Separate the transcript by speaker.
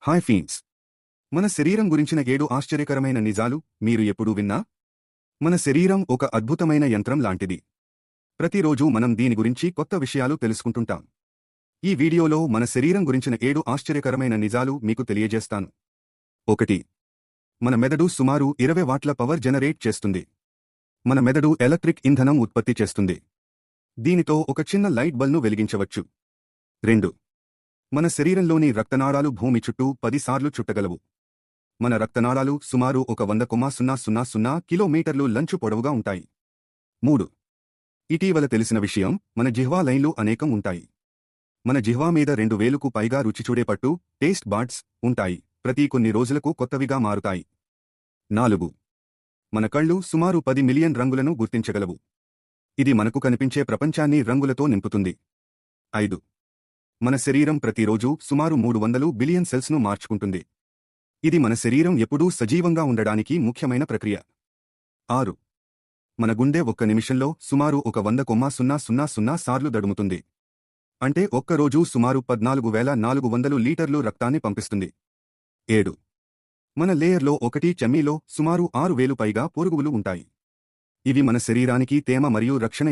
Speaker 1: Hi fence. మన శరీరం గురించిన 7 ఆశ్చర్యకరమైన నిజాలు మీరు ఎప్పుడూ విన్నా? మన శరీరం ఒక అద్భుతమైన యంత్రం లాంటిది. ప్రతిరోజు మనం దీని గురించి కొత్త విషయాలు తెలుసుకుంటుంటాం. ఈ వీడియోలో మన శరీరం గురించిన 7 ఆశ్చర్యకరమైన నిజాలు మీకు తెలియజేస్తాను. 1. మన మెదడు సుమారు 20 వాట్ల పవర్ జనరేట్ చేస్తుంది. మన మెదడు ఎలక్ట్రిక్ ఇంధనం ఉత్పత్తి చేస్తుంది. దీనితో ఒక చిన్న లైట్ బల్బ్ను వెలిగించవచ్చు. 2. మన శరీరంలోని రక్తనాళాలు భూమి చుట్టూ 10 సార్లు చుట్టగలవు. మన రక్తనాళాలు సుమారు 100,000 కిలోమీటర్లు లంచు పొడవుగా ఉంటాయి. 3. ఇటీవల తెలిసిన విషయం, మన జిహ్వా లైన్లు అనేకం ఉంటాయి. మన జిహ్వా మీద 2,000కు పైగా రుచి చూడే పట్టు, టేస్ట్ బడ్స్ ఉంటాయి. ప్రతి కొన్ని రోజులకు కొత్తవిగా మారుతాయి. 4. మన కళ్ళు సుమారు 10 మిలియన్ రంగులను గుర్తించగలవు. ఇది మనకు కనిపించే ప్రపంచాన్ని రంగులతో నింపుతుంది. 5. మన శరీరం ప్రతిరోజు సుమారు 300 బిలియన్ సెల్స్ను మార్చుకుంటుంది. ఇది మన శరీరం ఎప్పుడూ సజీవంగా ఉండడానికి ముఖ్యమైన ప్రక్రియ. 6. మన గుండె ఒక్క నిమిషంలో సుమారు 100,000 సార్లు దడుముతుంది. అంటే ఒక్కరోజు సుమారు 14,400 లీటర్లు రక్తాన్ని పంపిస్తుంది. 7. మన లేయర్లో ఒకటి చెమ్మీలో సుమారు 6,000 పైగా పురుగులు ఉంటాయి. ఇవి మన శరీరానికి తేమ మరియు రక్షణ